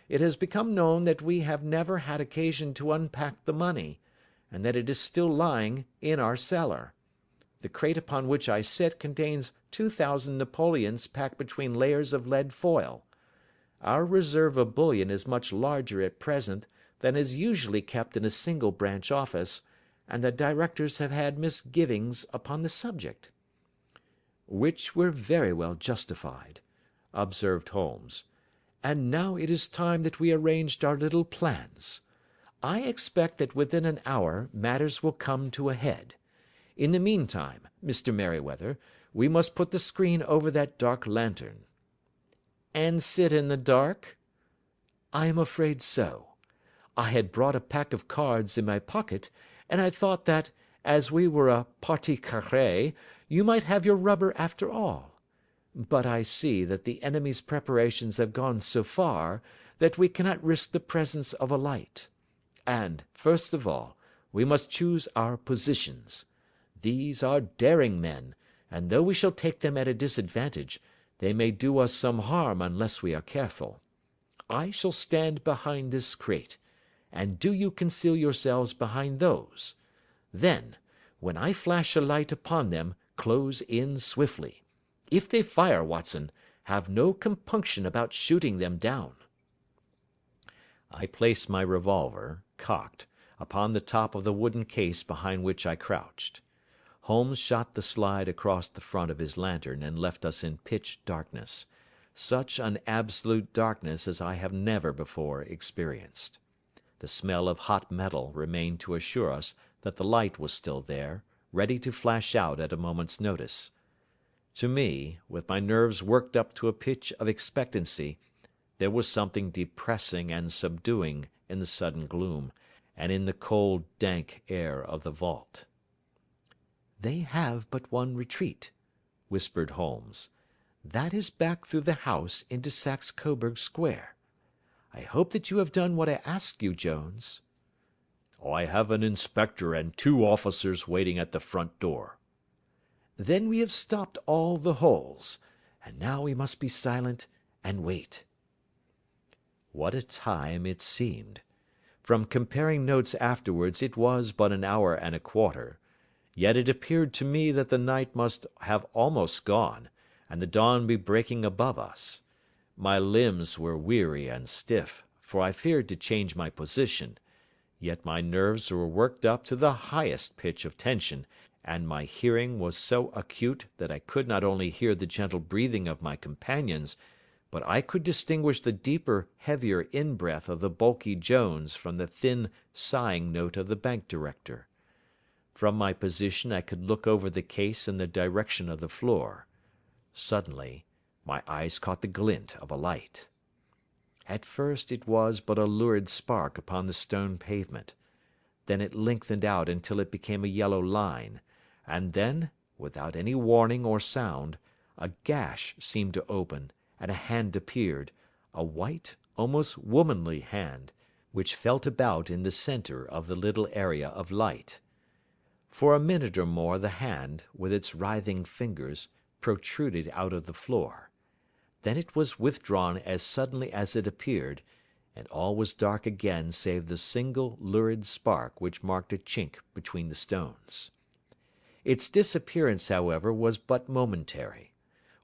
It has become known that we have never had occasion to unpack the money, and that it is still lying in our cellar. The crate upon which I sit contains 2,000 napoleons packed between layers of lead foil. Our reserve of bullion is much larger at present than is usually kept in a single branch office, and the directors have had misgivings upon the subject." "Which were very well justified," observed Holmes. "And now it is time that we arranged our little plans. I expect that within an hour matters will come to a head. In the meantime, Mr. Merryweather, we must put the screen over that dark lantern." "And sit in the dark?" "I am afraid so. I had brought a pack of cards in my pocket, and I thought that, as we were a partie carrée, you might have your rubber after all. But I see that the enemy's preparations have gone so far that we cannot risk the presence of a light. And, first of all, we must choose our positions. These are daring men, and though we shall take them at a disadvantage, they may do us some harm unless we are careful. I shall stand behind this crate, and do you conceal yourselves behind those. Then, when I flash a light upon them, close in swiftly. If they fire, Watson, have no compunction about shooting them down." I placed my revolver, cocked, upon the top of the wooden case behind which I crouched. Holmes shot the slide across the front of his lantern and left us in pitch darkness, such an absolute darkness as I have never before experienced. The smell of hot metal remained to assure us that the light was still there, ready to flash out at a moment's notice. To me, with my nerves worked up to a pitch of expectancy, there was something depressing and subduing in the sudden gloom, and in the cold, dank air of the vault. "They have but one retreat," whispered Holmes. "That is back through the house into Saxe Coburg Square. I hope that you have done what I asked you, Jones." "I have an inspector and 2 officers waiting at the front door." "Then we have stopped all the holes, and now we must be silent and wait." What a time it seemed! From comparing notes afterwards it was but an hour and a quarter. Yet it appeared to me that the night must have almost gone, and the dawn be breaking above us. My limbs were weary and stiff, for I feared to change my position, yet my nerves were worked up to the highest pitch of tension, and my hearing was so acute that I could not only hear the gentle breathing of my companions, but I could distinguish the deeper, heavier in-breath of the bulky Jones from the thin, sighing note of the bank director. From my position I could look over the case in the direction of the floor. Suddenly, my eyes caught the glint of a light. At first it was but a lurid spark upon the stone pavement. Then it lengthened out until it became a yellow line, and then, without any warning or sound, a gash seemed to open, and a hand appeared, a white, almost womanly hand, which felt about in the centre of the little area of light. For a minute or more the hand, with its writhing fingers, protruded out of the floor. Then it was withdrawn as suddenly as it appeared, and all was dark again save the single lurid spark which marked a chink between the stones. Its disappearance, however, was but momentary.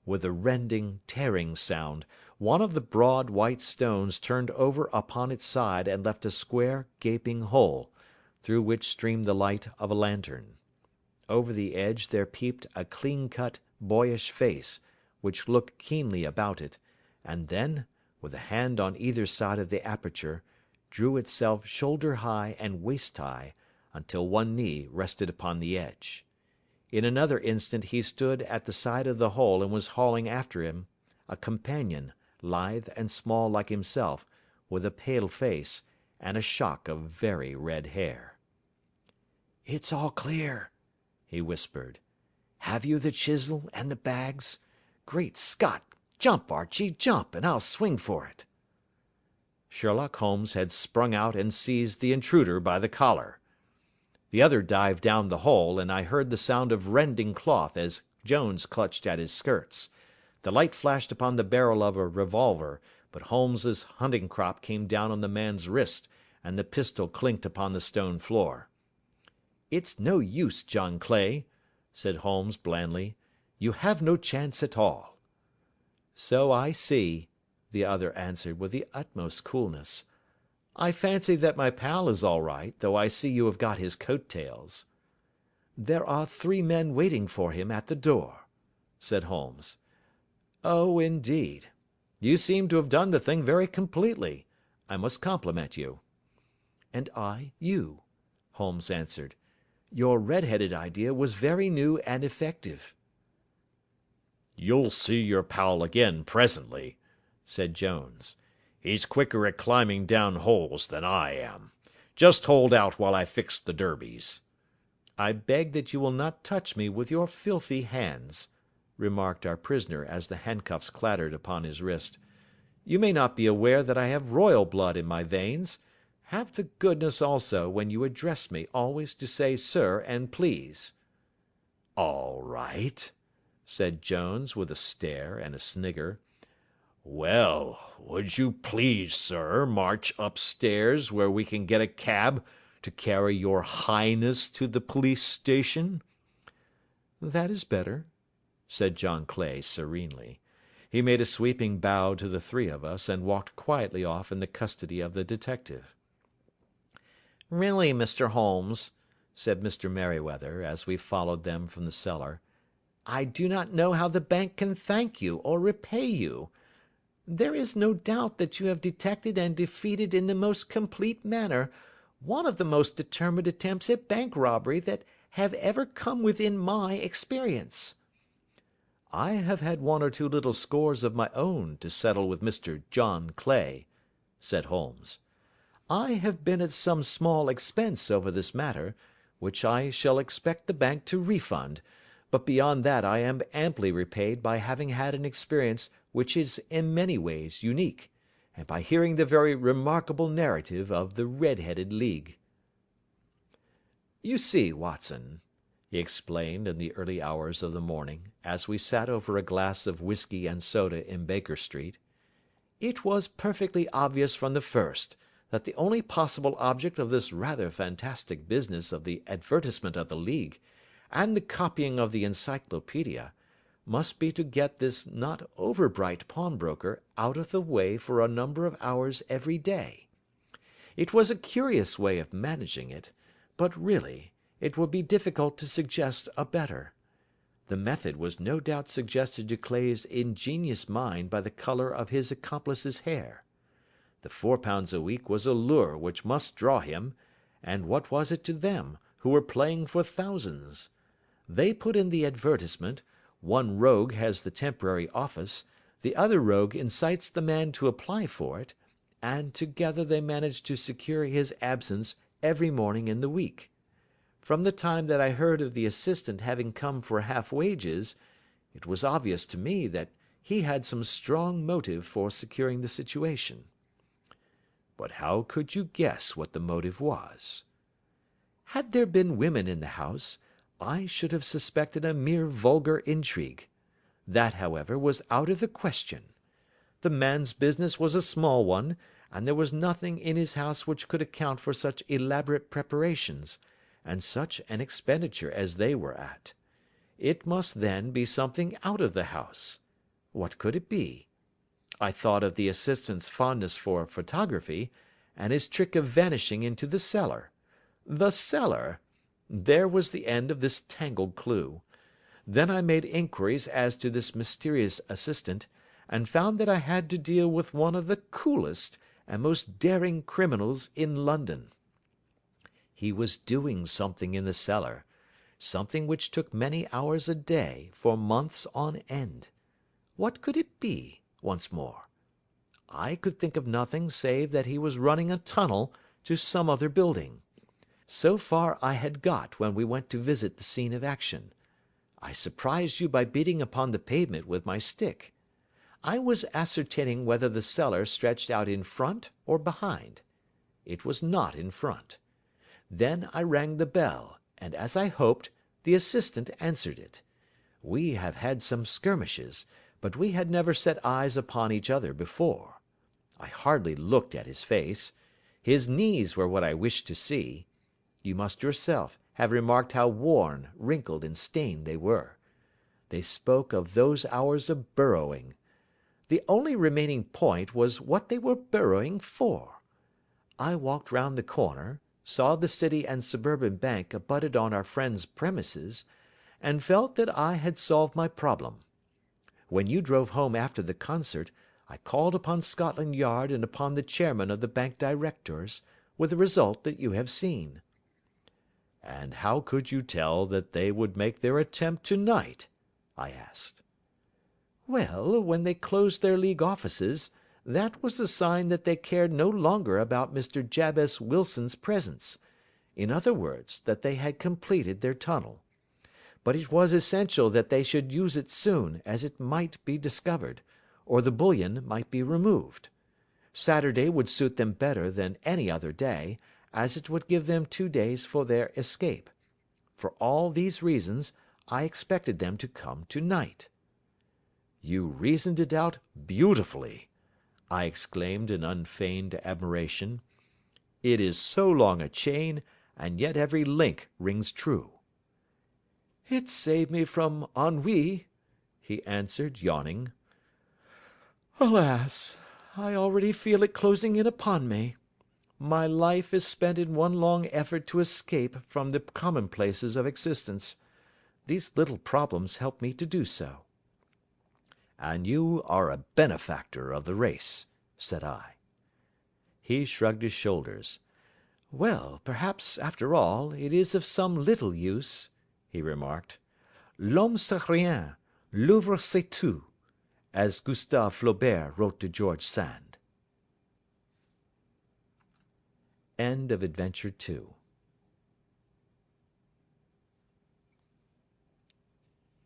With a rending, tearing sound, one of the broad white stones turned over upon its side and left a square, gaping hole, through which streamed the light of a lantern. Over the edge there peeped a clean-cut, boyish face, which looked keenly about it, and then, with a hand on either side of the aperture, drew itself shoulder-high and waist-high, until one knee rested upon the edge. In another instant he stood at the side of the hole and was hauling after him a companion, lithe and small like himself, with a pale face, and a shock of very red hair. "It's all clear," he whispered. "Have you the chisel and the bags? Great Scott! Jump, Archie, jump, and I'll swing for it." Sherlock Holmes had sprung out and seized the intruder by the collar. The other dived down the hole, and I heard the sound of rending cloth as Jones clutched at his skirts. The light flashed upon the barrel of a revolver, but Holmes's hunting crop came down on the man's wrist, and the pistol clinked upon the stone floor. "It's no use, John Clay," said Holmes blandly. "You have no chance at all." "So I see," the other answered with the utmost coolness. "I fancy that my pal is all right, though I see you have got his coat-tails." "There are 3 men waiting for him at the door," said Holmes. "Oh, indeed. You seem to have done the thing very completely. I must compliment you." "And I you," Holmes answered. "Your red-headed idea was very new and effective." "You'll see your pal again presently," said Jones. "He's quicker at climbing down holes than I am. Just hold out while I fix the derbies." "I beg that you will not touch me with your filthy hands," remarked our prisoner as the handcuffs clattered upon his wrist. "You may not be aware that I have royal blood in my veins. Have the goodness also, when you address me, always to say sir and please." "All right," said Jones with a stare and a snigger. "Well, would you please, sir, march upstairs where we can get a cab to carry your highness to the police station?" "That is better," said John Clay serenely. He made a sweeping bow to the 3 of us, and walked quietly off in the custody of the detective. "Really, Mr. Holmes," said Mr. Merryweather, as we followed them from the cellar, "I do not know how the bank can thank you or repay you. There is no doubt that you have detected and defeated in the most complete manner one of the most determined attempts at bank robbery that have ever come within my experience." "I have had 1 or 2 little scores of my own to settle with Mr. John Clay," said Holmes. "I have been at some small expense over this matter, which I shall expect the bank to refund, but beyond that I am amply repaid by having had an experience which is in many ways unique, and by hearing the very remarkable narrative of the Red-headed League. "You see, Watson," he explained in the early hours of the morning, as we sat over a glass of whiskey and soda in Baker Street, "it was perfectly obvious from the first that the only possible object of this rather fantastic business of the advertisement of the League, and the copying of the Encyclopaedia, must be to get this not over-bright pawnbroker out of the way for a number of hours every day. It was a curious way of managing it, but really, it would be difficult to suggest a better. The method was no doubt suggested to Clay's ingenious mind by the colour of his accomplice's hair. The £4 a week was a lure which must draw him, and what was it to them, who were playing for thousands? They put in the advertisement, one rogue has the temporary office, the other rogue incites the man to apply for it, and together they manage to secure his absence every morning in the week. From the time that I heard of the assistant having come for half wages, it was obvious to me that he had some strong motive for securing the situation." "But how could you guess what the motive was?" "Had there been women in the house, I should have suspected a mere vulgar intrigue. That, however, was out of the question. The man's business was a small one, and there was nothing in his house which could account for such elaborate preparations, and such an expenditure as they were at. It must then be something out of the house. What could it be? I thought of the assistant's fondness for photography, and his trick of vanishing into the cellar. The cellar! There was the end of this tangled clue. Then I made inquiries as to this mysterious assistant, and found that I had to deal with one of the coolest and most daring criminals in London. He was doing something in the cellar, something which took many hours a day for months on end. What could it be, once more? I could think of nothing save that he was running a tunnel to some other building. So far I had got when we went to visit the scene of action. I surprised you by beating upon the pavement with my stick. I was ascertaining whether the cellar stretched out in front or behind. It was not in front. Then I rang the bell, and, as I hoped, the assistant answered it. We have had some skirmishes, but we had never set eyes upon each other before. I hardly looked at his face. His knees were what I wished to see. You must yourself have remarked how worn, wrinkled, and stained they were. They spoke of those hours of burrowing. The only remaining point was what they were burrowing for. I walked round the corner, saw the City and Suburban Bank abutted on our friend's premises, and felt that I had solved my problem. When you drove home after the concert, I called upon Scotland Yard and upon the chairman of the bank directors, with the result that you have seen." "And how could you tell that they would make their attempt to-night?" I asked. "Well, when they closed their League offices, that was a sign that they cared no longer about Mr. Jabez Wilson's presence. In other words, that they had completed their tunnel. But it was essential that they should use it soon, as it might be discovered, or the bullion might be removed. Saturday would suit them better than any other day, as it would give them 2 days for their escape. For all these reasons, I expected them to come to-night." "You reasoned it out beautifully," I exclaimed in unfeigned admiration. "It is so long a chain, and yet every link rings true." "It saved me from ennui," he answered, yawning. "Alas! I already feel it closing in upon me. My life is spent in one long effort to escape from the commonplaces of existence. These little problems help me to do so." "And you are a benefactor of the race," said I. He shrugged his shoulders. "Well, perhaps, after all, it is of some little use," he remarked. "L'homme c'est rien, l'œuvre c'est tout," as Gustave Flaubert wrote to George Sand. End of Adventure 2